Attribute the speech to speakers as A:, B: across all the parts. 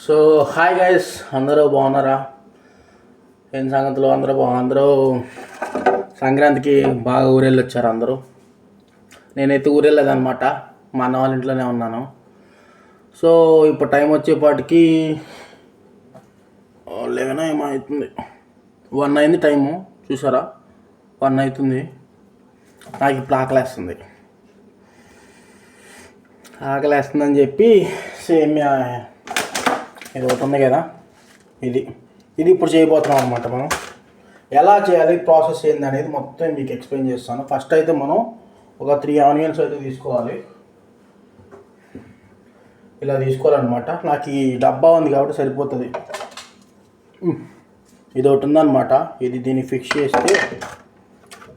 A: So hi guys, అందరూ బాగున్నారా? ఏం సంగతులు? అందరూ సంక్రాంతికి బాగా ఊరెళ్ళి వచ్చారు అందరూ. నేనైతే ఊరెళ్ళలేదన్నమాట, మా అన్న వాళ్ళ ఇంట్లోనే ఉన్నాను. సో ఇప్పుడు టైం వచ్చేపాటికి 11 ఏమో అవుతుంది, 1 అయింది టైము. చూసారా, 1 అవుతుంది. నాకు ఇప్పుడు ఆకలేస్తుందని చెప్పి సేమియా ఇది ఒకటి ఉంది కదా, ఇది ఇప్పుడు చేయబోతున్నాం అనమాట. మనం ఎలా చేయాలి, ప్రాసెస్ ఏంది అనేది మొత్తం మీకు ఎక్స్ప్లెయిన్ చేస్తాను. ఫస్ట్ అయితే మనం ఒక 3 ఆనియన్స్ అయితే తీసుకోవాలి. ఇలా తీసుకోవాలన్నమాట. నాకు ఈ డబ్బా ఉంది కాబట్టి సరిపోతుంది. ఇది ఒకటి ఉందన్నమాట. దీన్ని ఫిక్స్ చేస్తే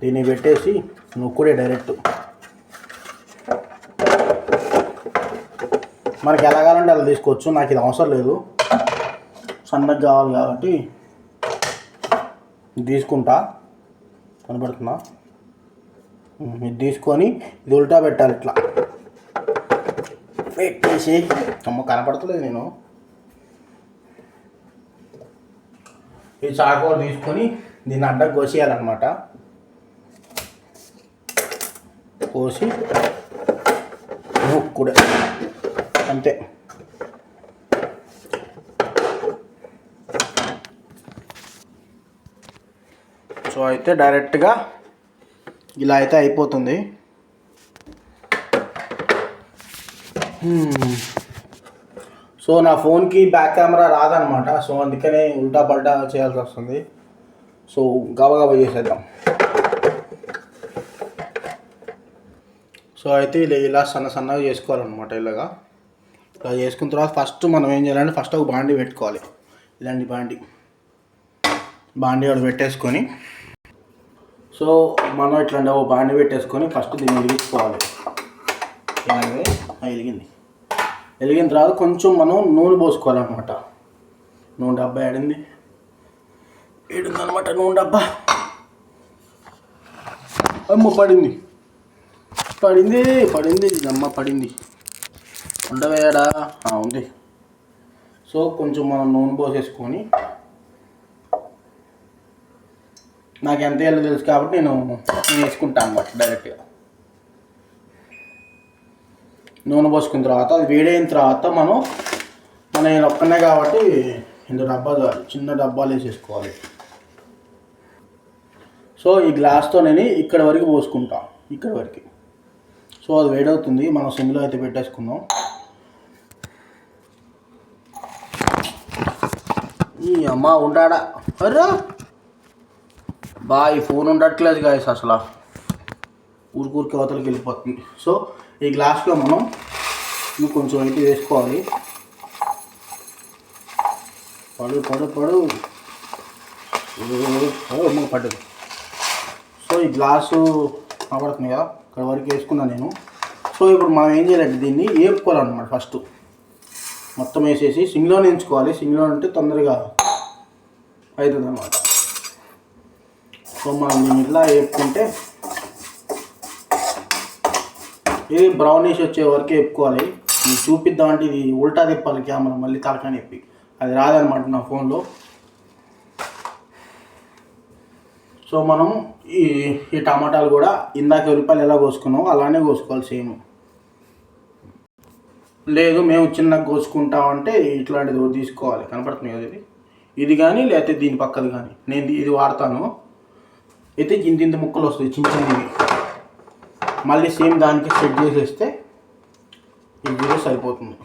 A: దీన్ని పెట్టేసి నొక్కుడే డైరెక్ట్. మనకి ఎలా కావాలంటే అలా తీసుకోవచ్చు. నాకు ఇది అవసరం లేదు, సన్నగా కావాలి కాబట్టి తీసుకుంటా. కనబడుతుందా? ఇది తీసుకొని ఇది ఉల్టా పెట్టాలి. ఇట్లా పెట్టేసి కనపడతలేదు నేను. ఈ చాకూర తీసుకొని దీన్ని అడ్డకు కోసేయాలన్నమాట. కోసి నొక్కుడే, అంతే. సో అయితే డైరెక్ట్గా ఇలా అయితే అయిపోతుంది. సో నా ఫోన్కి బ్యాక్ కెమెరా రాదనమాట. సో అందుకనే ఉల్టా పల్టా చేయాల్సి వస్తుంది. సో గబగబా చేసేద్దాం. సో అయితే ఇలా సన్నగా చేసుకోవాలన్నమాట. ఇలా చేసుకున్న తర్వాత ఫస్ట్ మనం ఏం చేయాలంటే ఫస్ట్ ఒక బాండీ పెట్టుకోవాలి. ఇలాంటి బాండీ ఒకటి పెట్టేసుకొని, సో మనం ఇట్లాంటి ఒక బాండీ పెట్టేసుకొని ఫస్ట్ దీన్ని వెలిగించుకోవాలి. ఇలాగే వెలిగిన తర్వాత కొంచెం మనం నూనె పోసుకోవాలన్నమాట. నూనె డబ్బా ఏడుందనమాట. నూనె డబ్బా అమ్మ పడింది అమ్మ పడింది. ఉండవేయడా? ఉంది. సో కొంచెం మనం నూనె పోసేసుకొని, నాకు ఎంత వేయాలో తెలుసు కాబట్టి నేను వేసుకుంటాను అన్నమాట. డైరెక్ట్గా నూనె పోసుకున్న తర్వాత అది వేడైన తర్వాత మనం ఒక్కనే కాబట్టి చిన్న డబ్బాలు వేసేసుకోవాలి. సో ఈ గ్లాస్తో నేను ఇక్కడ వరకు పోసుకుంటాను, ఇక్కడ వరకు. సో అది వేడవుతుంది. మనం సిమ్లో అయితే పెట్టేసుకుందాం. ఈ అమ్మ ఉంటాడా? అర్రా ఈ ఫోన్ ఉండట్లేదు గాయస్, అసలు ఊరికి అవతలకి వెళ్ళిపోతుంది. సో ఈ గ్లాస్లో మనం కొంచెం అయితే వేసుకోవాలి. పడు పడ్డది. సో ఈ గ్లాసు కనబడుతుంది కదా, ఇక్కడ వరకు వేసుకున్నాను నేను. సో ఇప్పుడు మనం ఏం చేయాలంటే దీన్ని వేపుకోవాలన్నమాట. ఫస్ట్ మొత్తం వేసేసి సిమ్లోనే ఎంచుకోవాలి. సిమ్లో అంటే తొందరగా అవుతుంది అన్నమాట. సో మనం దీన్ని ఇలా వేపుకుంటే ఇది బ్రౌనిష్ వచ్చే వరకు వేపుకోవాలి. ఇది చూపిద్దామంటే ఇది ఉల్టా తిప్పాలి కెమెరా, మళ్ళీ తలకాని చెప్పి అది రాదనమాట నా ఫోన్లో. సో మనం ఈ టమాటాలు కూడా ఇందాక ఉల్లిపాయలు ఎలా కోసుకున్నామో అలానే కోసుకోవాలి సేమ్. లేదు మేము చిన్నగా కోసుకుంటామంటే ఇట్లాంటిది తీసుకోవాలి. కనపడుతుంది కదా ఇది కానీ, లేకపోతే దీని పక్కది కానీ. నేను ఇది వాడతాను. అయితే ఇంత ముక్కలు వస్తాయి చిన్నవి. మళ్ళీ సేమ్ దానికి సెట్ చేసేస్తే ఇది సరిపోతుంది.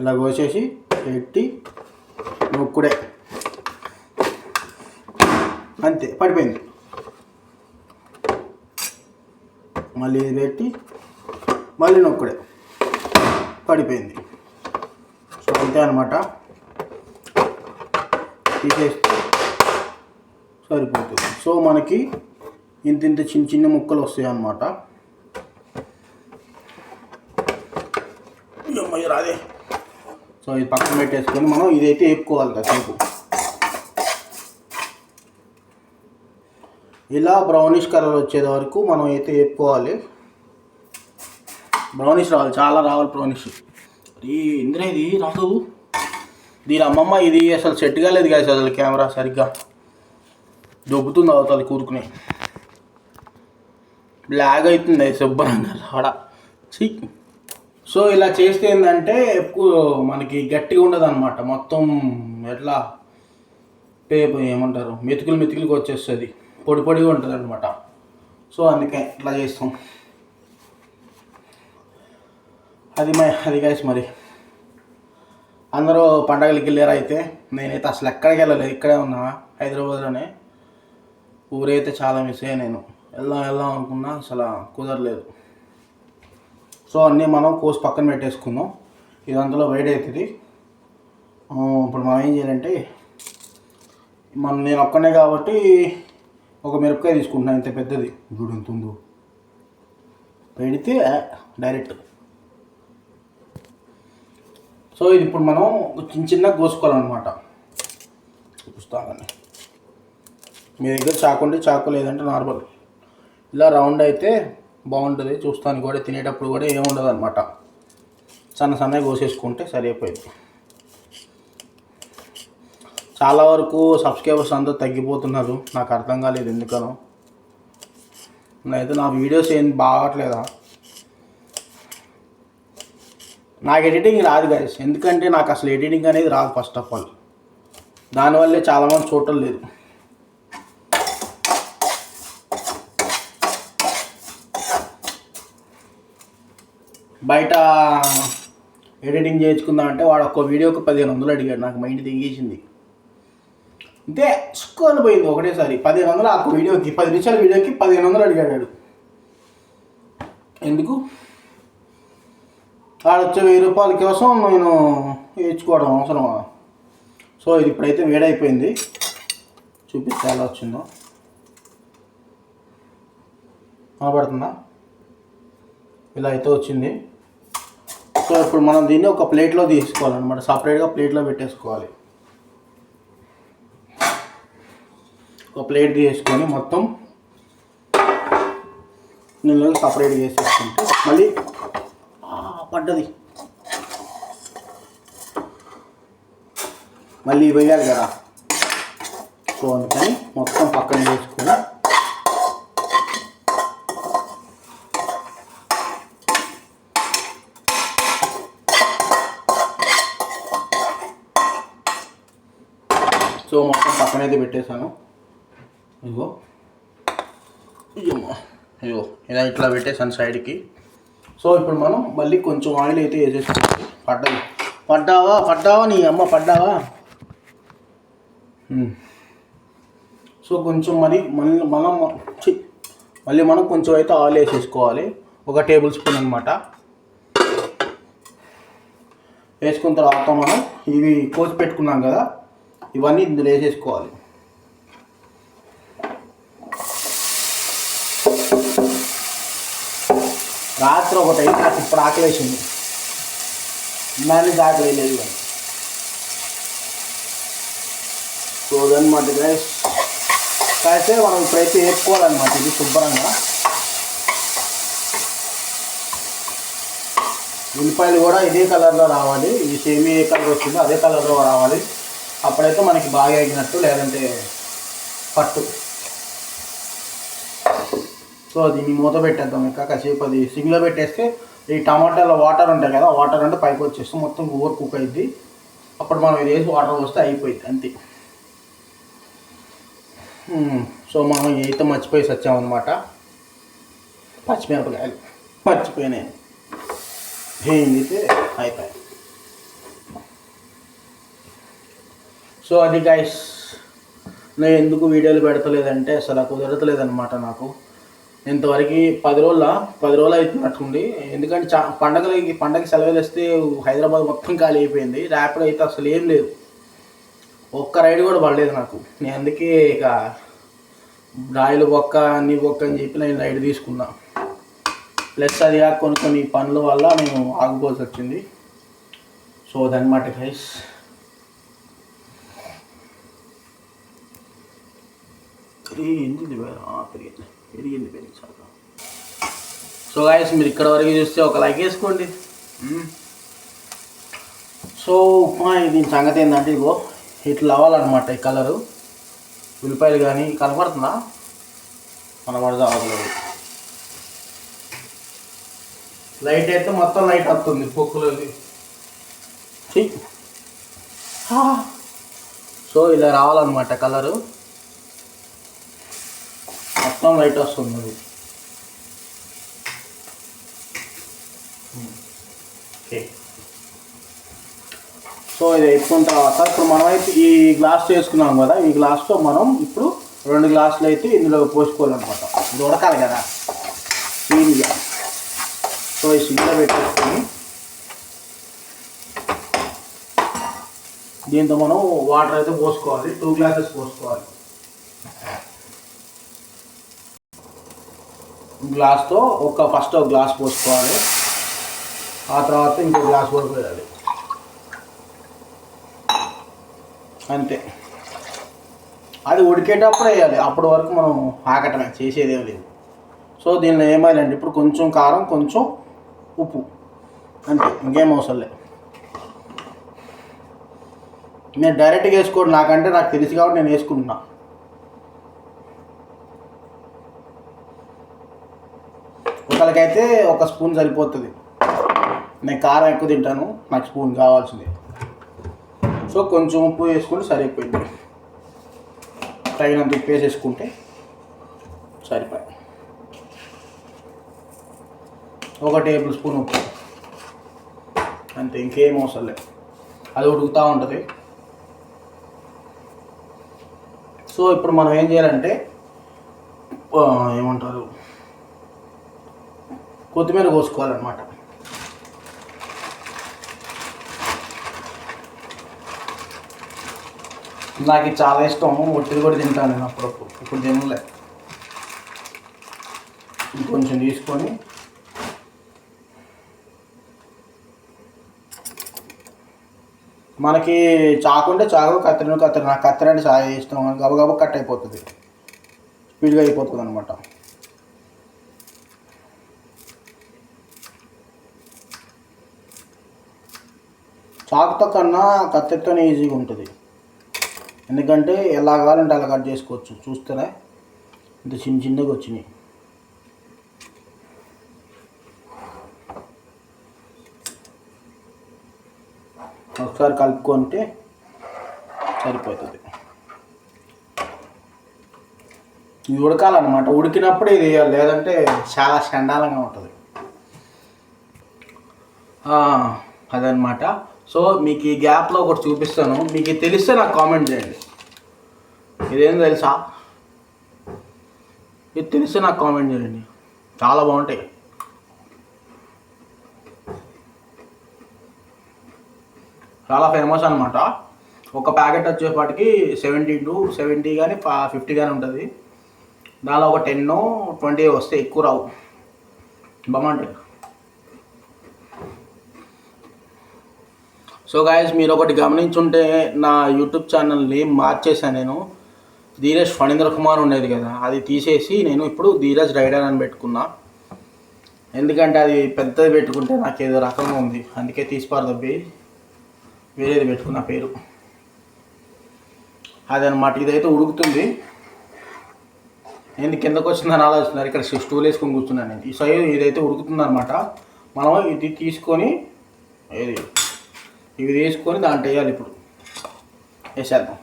A: ఇలా కోసేసి పెట్టి నొక్కుడే, అంతే. పడిపోయింది. మళ్ళీ ఇది పెట్టి మళ్ళీ నొక్కుడే, పడిపోయింది. సో అంతే అనమాట. తీసేస్తే సరిపోతుంది. సో మనకి ఇంత చిన్న ముక్కలు వస్తాయి అన్నమాట. రాదే. సో ఇది పక్కన పెట్టేసుకొని మనం ఇదైతే వేపుకోవాలి కాసేపు. ఇలా బ్రౌనిష్ కలర్ వచ్చేది వరకు మనం అయితే వేపుకోవాలి. బ్రౌనిష్ రావాలి, చాలా రావాలి బ్రౌనిష్. ఇంద్రా ఇది రాదు, దీని అమ్మమ్మ ఇది అసలు సెట్ కాలేదు కదా అసలు, కెమెరా సరిగ్గా దొబ్బుతుంది అవుతుంది కూరుకుని, బ్లాగ్ అవుతుంది శుభ్రంగా ఆడ చి. సో ఇలా చేస్తే ఏంటంటే ఎక్కువ మనకి గట్టిగా ఉండదు అనమాట, మొత్తం ఎట్లా ఏమంటారు మెతుకులకి వచ్చేస్తుంది, పొడి పొడిగా ఉంటుంది అనమాట. సో అందుకే ఇట్లా చేస్తాం. అది గైస్ మరి అందరూ పండగలకి వెళ్ళారు. అయితే నేనైతే అసలు ఎక్కడికి వెళ్ళలేదు, ఇక్కడే ఉన్నా హైదరాబాద్లోనే. ఊరైతే చాలా మిస్ అయ్యా నేను, వెళ్దాం అనుకున్నా అసలు కుదరలేదు. సో అన్నీ మనం కోసి పక్కన పెట్టేసుకుందాం, ఇది అందులో వేడి అవుతుంది. ఇప్పుడు మనం ఏం చేయాలంటే నేను ఒక్కనే కాబట్టి ఒక మిరపకాయ తీసుకుంటున్నాను, ఇంత పెద్దది, ఇప్పుడు ఎంత ఉందో పెడితే డైరెక్ట్. సో ఇది ఇప్పుడు మనం చిన్నగా కోసుకోవాలన్నమాట. చూపిస్తాను, మీ దగ్గర చాకు ఉంటే చాకు, లేదంటే నార్మల్ ఇలా రౌండ్ అయితే బాగుంటుంది చూస్తాను కూడా, తినేటప్పుడు కూడా ఏముండదు అనమాట. సన్నగా కోసేసుకుంటే సరిపోయింది. చాలా వరకు సబ్స్క్రైబర్స్ అందరూ తగ్గిపోతున్నారు, నాకు అర్థం కాలేదు ఎందుకనో. అయితే నా వీడియోస్ ఏం బాగట్లేదా, నాకు ఎడిటింగ్ రాదు గైస్, ఎందుకంటే నాకు అసలు ఎడిటింగ్ అనేది రాదు ఫస్ట్ ఆఫ్ ఆల్, దానివల్లే చాలామంది చూడటం లేదు. బయట ఎడిటింగ్ చేయించుకుందాం అంటే వాడు ఒక్క వీడియోకి 1500 అడిగాడు, నాకు మైండ్ తెంగేసింది. అంతే సుక్కుని పోయింది ఒకటేసారి 1500 ఆ వీడియోకి, 10 నిమిషాల వీడియోకి 1500 అడిగాడు. ఎందుకు వాడు వచ్చే 1000 రూపాయల కోసం నేను వేయించుకోవడం అవసరమా? సో ఇది ఇప్పుడైతే వేడైపోయింది, చూపిస్తే ఎలా వచ్చిందో కనబడుతుందా, ఇలా అయితే వచ్చింది. సో ఇప్పుడు మనం దీన్ని ఒక ప్లేట్లో తీసుకోవాలన్నమాట, సపరేట్గా ప్లేట్లో పెట్టేసుకోవాలి. ఒక ప్లేట్ తీసుకొని మొత్తం నీళ్ళు సపరేట్గా వేసేసుకుంటే మళ్ళీ పడ్డది, మళ్ళీ వేయాలి కదా. సో అందుకని మొత్తం పక్కన వేసుకొని సో మొత్తం పక్కనైతే పెట్టేశాను. ఇగో ఇలా ఇట్లా పెట్టేసాను సైడ్కి. సో ఇప్పుడు మనం మళ్ళీ కొంచెం ఆయిల్ అయితే వేసేసుకోవాలి. పడ్డావా నీ అమ్మ పడ్డావా. సో కొంచెం మళ్ళీ మనం కొంచెం అయితే ఆయిల్ వేసేసుకోవాలి, 1 టేబుల్ స్పూన్ అనమాట. వేసుకున్న తర్వాత మనం ఇవి కోసి పెట్టుకున్నాం కదా, ఇవన్నీ ఇందులో వేసేసుకోవాలి. రాత్రి ఒకటి అయితే నాకు ఇప్పుడు ఆకలేసింది, దాన్ని ఆకలేదు కానీ. సో అదనమాట గైస్, అయితే మనం ఇప్పుడైతే వేసుకోవాలన్నమాట ఇది శుభ్రంగా. ఉల్లిపాయలు కూడా ఇదే కలర్లో రావాలి, ఇది సేమ్ ఏ కలర్ వచ్చిందో అదే కలర్లో రావాలి, అప్పుడైతే మనకి బాగా ఎగినట్టు, లేదంటే పట్టు. సో దీన్ని మూత పెట్టేద్దాం, ఇంకా కాసేపు అది సిమ్లో పెట్టేస్తే ఈ టమాటాలో వాటర్ ఉంటాయి కదా, వాటర్ అంటే పైకి వచ్చేస్తే మొత్తం ఓవర్ కుక్ అయింది. అప్పుడు మనం ఇది వేసి వాటర్ పోస్తే అయిపోయింది అంతే. సో మనం అయితే మర్చిపోయి వచ్చామన్నమాట, పచ్చిమిరపకాయలు మర్చిపోయినాయి, అయితే అయిపోయాయి. సో అది గైస్, నేను ఎందుకు వీడియోలు పెడతలేదంటే అసలు కుదరతలేదన్నమాట నాకు. ఇంతవరకు 10 రోజులు అవుతున్నట్టుంది, ఎందుకంటే పండగకి సెలవులు వస్తే హైదరాబాద్ మొత్తం ఖాళీ అయిపోయింది. ర్యాపిడో అయితే అసలు ఏం లేదు, ఒక్క రైడ్ కూడా పడలేదు నాకు. నేను అందుకే ఇక రాయిలు బొక్క అన్ని బొక్క అని చెప్పి నేను రైడ్ తీసుకున్నా. ప్లస్ అది కొన్ని పనుల వల్ల నేను ఆగిపోవాల్సి వచ్చింది. సో అదనమాట గైస్. పెరిగింది చాలా. సో గాయస్ మీరు ఇక్కడ వరకు చూస్తే ఒక లైక్ వేసుకోండి. సో ఉప్మా దీని సంగతి ఏంటంటే ఇగో ఇట్లా అవ్వాలన్నమాట. ఈ కలరు ఉల్లిపాయలు కానీ కనపడుతుందా, కనపడదా అవ్వలేదు. లైట్ అయితే మొత్తం లైట్ వస్తుంది పొక్కులోకి. సో ఇలా రావాలన్నమాట కలరు, మొత్తం లైట్ వస్తుంది అది. ఓకే, సో ఇది అయిపోయిన తర్వాత ఇప్పుడు మనం అయితే ఈ గ్లాస్ చేసుకున్నాం కదా, ఈ గ్లాస్తో మనం ఇప్పుడు 2 గ్లాసులు అయితే ఇందులో పోసుకోవాలన్నమాట. ఇది ఉడకాలి కదా సీన్గా. సో ఈ సిమ్లో పెట్టేసుకొని దీంతో మనం వాటర్ అయితే పోసుకోవాలి. 2 గ్లాసెస్ పోసుకోవాలి. గ్లాస్తో ఫస్ట్ ఒక గ్లాస్ పోసుకోవాలి, ఆ తర్వాత ఇంకో గ్లాస్ కూడా పోయాలి. అంతే, అది ఉడికేటప్పుడు వేయాలి. అప్పటి వరకు మనం ఆకటమే, చేసేదేం లేదు. సో దీనిలో ఏమైందంటే ఇప్పుడు కొంచెం కారం, కొంచెం ఉప్పు, అంతే, ఇంకేం అవసరం లేదు. నేను డైరెక్ట్గా వేసుకోండి, నాకు తెలుసు కాబట్టి నేను వేసుకుంటున్నా. ఒకరికైతే 1 స్పూన్ సరిపోతుంది. నేను కారం ఎక్కువ తింటాను, నాకు స్పూన్ కావాల్సింది. సో కొంచెం ఉప్పు వేసుకుంటే సరిపోయింది. తగినంత ఉప్పు వేసేసుకుంటే సరిపోయి. 1 టేబుల్ స్పూన్ ఉప్పు, అంతే, ఇంకేం అవసరం లేదు. అది ఉడుకుతూ ఉంటుంది. సో ఇప్పుడు మనం ఏం చేయాలంటే ఏమంటారు, కొత్తిమీర కోసుకోవాలన్నమాట. నాకు చాలా ఇష్టం, ఒట్టిది కూడా తింటాను నేను అప్పుడప్పుడు. ఇప్పుడు తినలే. కొంచెం తీసుకొని మనకి చాకు ఉంటే చాకు, కత్తిరి నాకు కత్తిరి అంటే చాలా ఇష్టం. గబగబ కట్ అయిపోతుంది, స్పీడ్గా అయిపోతుంది అనమాట. చాకుతో కన్నా కత్తిరితోనే ఈజీగా ఉంటుంది. ఎందుకంటే ఎలా కావాలంటే అలా కట్ చేసుకోవచ్చు. చూస్తేనే ఇంత చిన్నగా వచ్చినాయి. ఒకసారి కలుపుకుంటే సరిపోతుంది. ఇది ఉడకాలన్నమాట. ఉడికినప్పుడు ఇది వేయాలి, లేదంటే చాలా చండాలంగా ఉంటుంది. అదనమాట. సో మీకు ఈ గ్యాప్లో ఒకటి చూపిస్తాను. మీకు తెలిస్తే నాకు కామెంట్ చేయండి. ఇదేం తెలుసా? ఇది తెలిస్తే నాకు కామెంట్ చేయండి. చాలా బాగుంటాయి. చాలా ఫేమస్ అనమాట. ఒక ప్యాకెట్ వచ్చేపాటికి 70 కానీ 50 కానీ ఉంటుంది. దానిలో ఒక 10-20 వస్తే ఎక్కువ రావు. బాగుంటాయి. సో గాయస్ మీరు ఒకటి గమనించుంటే నా యూట్యూబ్ ఛానల్ నేమ్ మార్చేసాను నేను. ధీరజ్ ఫణీంద్ర కుమార్ ఉండేది కదా, అది తీసేసి నేను ఇప్పుడు ధీరజ్ రైడర్ అని పెట్టుకున్నా. ఎందుకంటే అది పెద్దది పెట్టుకుంటే నాకు ఏదో రకంగా ఉంది, అందుకే తీసిపారదబ్బి వేరేది పెట్టుకున్న పేరు. అదనమాట. ఇదైతే ఉడుకుతుంది. నేను కిందకు వచ్చిందని ఆలోచిస్తున్నారు. ఇక్కడ స్టూల్ వేసుకొని కూర్చున్నాను నేను. ఈ సైడ్ ఇదైతే ఉడుకుతుంది అనమాట. మనం ఇది తీసుకొని ఇవి వేసుకొని దాంట్లో వేయాలి. ఇప్పుడు వేసేద్దాం.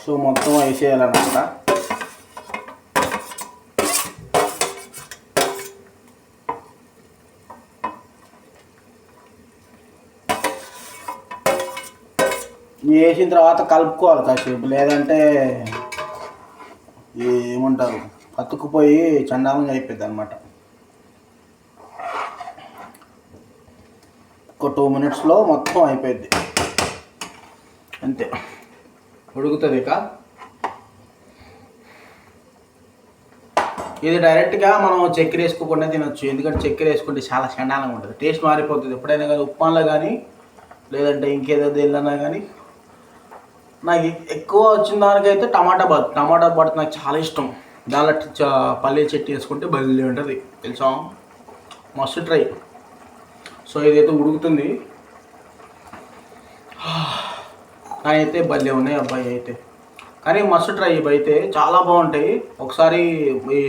A: సో మొత్తం వేసేయాలన్నమాట. వేసిన తర్వాత కలుపుకోవాలి కాసేపు, లేదంటే ఏమంటారు అతుక్కుపోయి చండాలంగా అయిపోద్ది అనమాట. ఒక 2 మినిట్స్లో మొత్తం అయిపోద్ది, అంతే. ఉడుకుతుంది. ఇక ఇది డైరెక్ట్గా మనం చక్కెర వేసుకోకుండా తినొచ్చు, ఎందుకంటే చక్కెర వేసుకుంటే చాలా చండాలంగా ఉంటుంది, టేస్ట్ మారిపోతుంది. ఎప్పుడైనా కానీ ఉప్మాలో కానీ లేదంటే ఇంకేదో దేనిలన్నా కానీ నాకు ఎక్కువ వచ్చిన దానికైతే టమాటా బాత్ నాకు చాలా ఇష్టం. దానిలో పల్లీల చట్నీ వేసుకుంటే బలి ఉంటుంది తెలుసా, మస్తు ట్రై. సో ఇదైతే ఉడుకుతుంది, అయితే భలే ఉన్నాయి అబ్బాయి అయితే, కానీ మస్తు ట్రై ఇవి అయితే చాలా బాగుంటాయి. ఒకసారి ఈ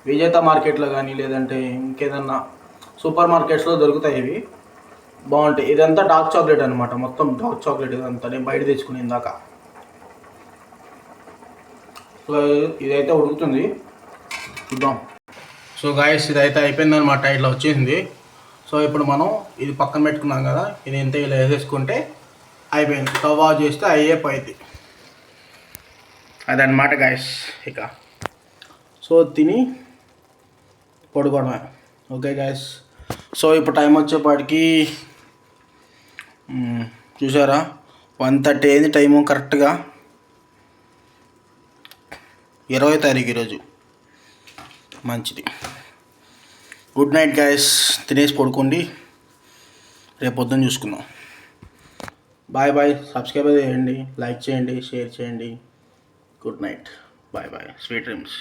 A: విజేత మార్కెట్లో కానీ లేదంటే ఇంకేదన్నా సూపర్ మార్కెట్స్లో దొరుకుతాయి ఇవి, బాగుంటాయి. ఇదంతా డార్క్ చాక్లెట్ అనమాట, మొత్తం డార్క్ చాక్లెట్ ఇదంతా, నేను బయట తెచ్చుకుని ఇందాక. సో ఇదైతే ఉడుకుతుంది, చూద్దాం. సో గాయస్ ఇదైతే అయిపోయిందనమాట, ఇట్లా వచ్చేసింది. సో ఇప్పుడు మనం ఇది పక్కన పెట్టుకున్నాం కదా, ఇది ఇంత ఇలా వేసేసుకుంటే అయిపోయింది, స్టవ్ ఆఫ్ చేస్తే అయిపోయింది. అదనమాట గాయస్ ఇక. సో తిని పడుకోవడమే. ఓకే గాయస్, సో ఇప్పుడు టైం వచ్చేపాటికి చూసారా 1:30 అయింది టైము, కరెక్ట్గా 20వ తారీఖు ఈరోజు. మంచిది, గుడ్ నైట్ గాయస్, తినేసి పడుకోండి, రేపు పొద్దున్న చూసుకుందాం. బాయ్ బాయ్, సబ్స్క్రైబ్ చేయండి, లైక్ చేయండి, షేర్ చేయండి. Good night, bye bye, sweet dreams.